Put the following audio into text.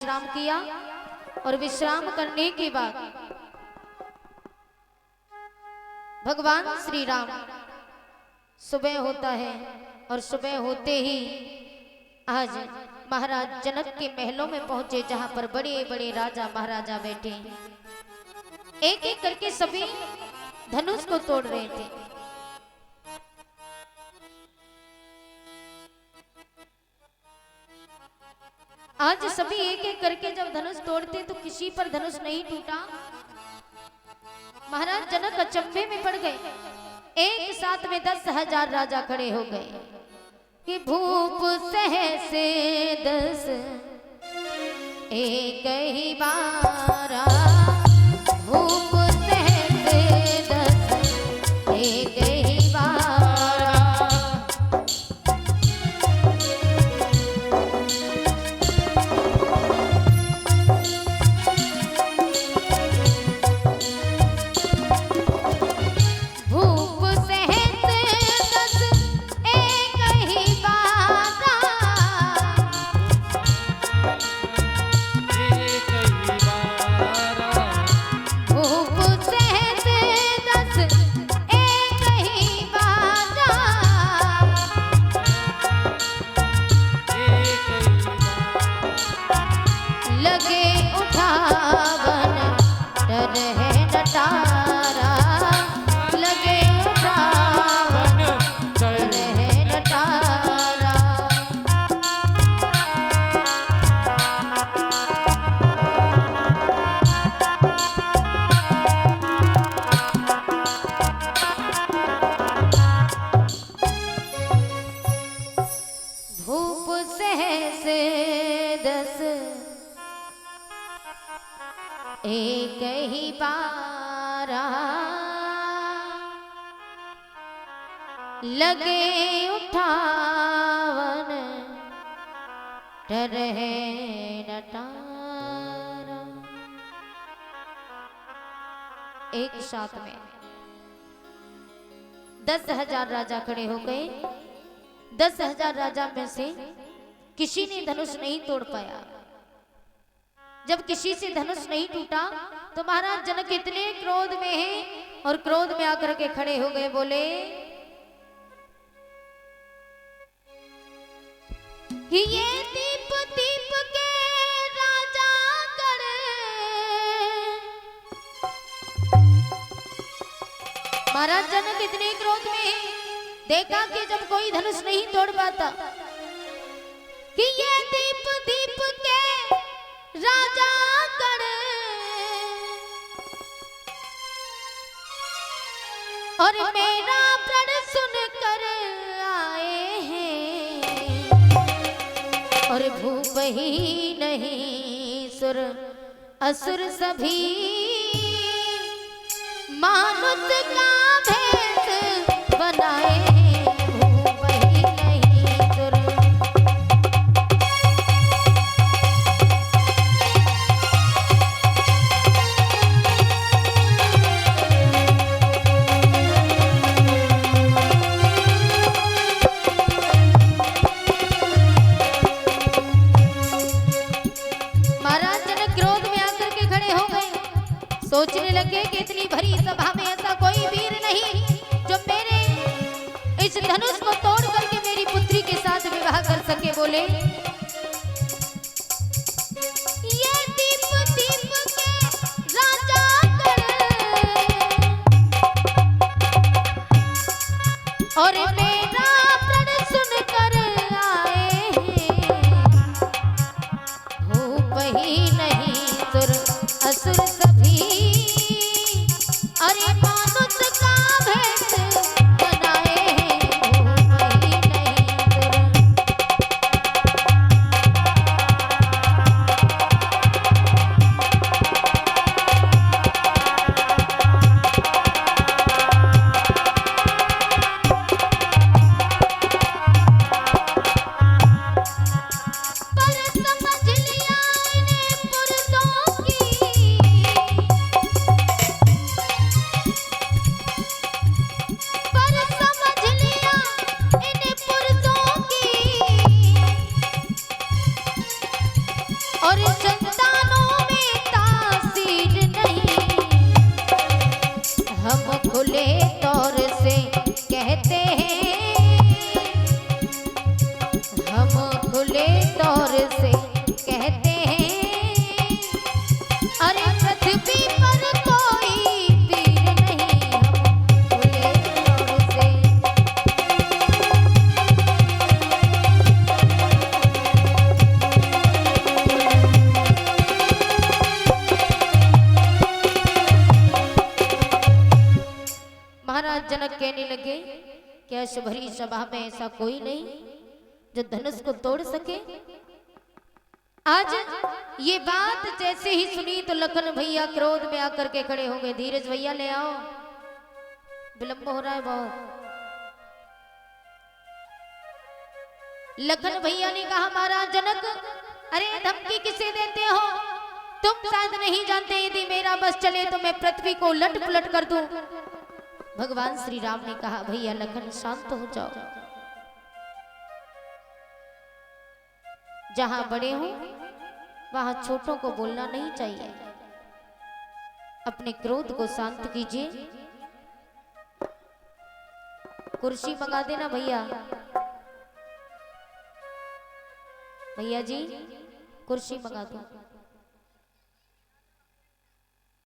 विश्राम किया और विश्राम करने के बाद भगवान श्री राम सुबह होता है और सुबह होते ही आज महाराज जनक के महलों में पहुंचे, जहां पर बड़े बड़े राजा महाराजा बैठे एक एक करके सभी धनुष को तोड़ रहे थे। आज सभी एक एक करके जब धनुष तोड़ते तो किसी पर धनुष नहीं टूटा। महाराज जनक अचंभे में पड़ गए। एक साथ में 10,000 राजा खड़े हो गए कि भूप सहसे 10 एक ही बारा, भूप सहसे 10 एक ही बारा। भूप सहस 10 एक ही बारा, भूप सहस 10 एक ही बारा। लगे उठावन डर है नटारा, लगे उठावन डर है नटारा। भूप सहस 10 एक ही बारा, लगे उठावन डर है नटारा। एक साथ में 10,000 राजा खड़े हो गए। 10,000 राजा में से किसी ने धनुष नहीं तोड़ पाया। जब किसी से धनुष नहीं टूटा तो महाराज जनक इतने क्रोध में हैं और क्रोध में आकर के खड़े हो गए। बोले कि ये दीप दीप के राजा गण, महाराज जनक इतने क्रोध में हैं, देखा कि जब कोई धनुष नहीं तोड़ पाता कि ये दीप दीप के राजा गण और मेरा प्रण सुनकर आए हैं, और भूप ही नहीं सुर असुर सभी मानुष का भेष बनाए हैं। भूप ही नहीं सुर सोचने लगे कि इतनी भरी सभा में ऐसा कोई वीर नहीं जो मेरे इस धनुष को तोड़ करके मेरी पुत्री के साथ विवाह कर सके। बोले ये दीप दीप के राजा गण और मेरा प्रण सुनकर आए हैं, भूप ही नहीं सुर असुर सभी अरे मानुष का भेष बनाए हैं। भूप ही नहीं पर समझ लिया इन्हें पुरुषों की संतानों में तासीर नहीं, हम खुले तौर से कहते हैं, हम खुले तौर से कहते हैं, अरे पृथ्वी पर कोई पीर नहीं, हम खुले तौर से। महाराज जनक कहने लगे कि ऐश भरी सभा में ऐसा कोई नहीं जो धनुष को तोड़ सके। आज ये बात जैसे ही सुनी तो लखन भैया क्रोध में आकर के खड़े हो गए। धीरज भैया ले आओ, विलंब हो रहा है बहुत। लखन भैया ने कहा महाराज जनक, अरे धमकी किसे देते हो? तुम शायद नहीं जानते यदि मेरा बस चले तो मैं पृथ्वी को उलट पुलट कर दूं। भगवान श्री राम ने कहा भैया लखन शांत हो जाओ, जहां बड़े हो वहां छोटों को बोलना नहीं चाहिए। अपने क्रोध को शांत कीजिए। कुर्सी मंगा देना भैया। भैया जी कुर्सी मंगा दो।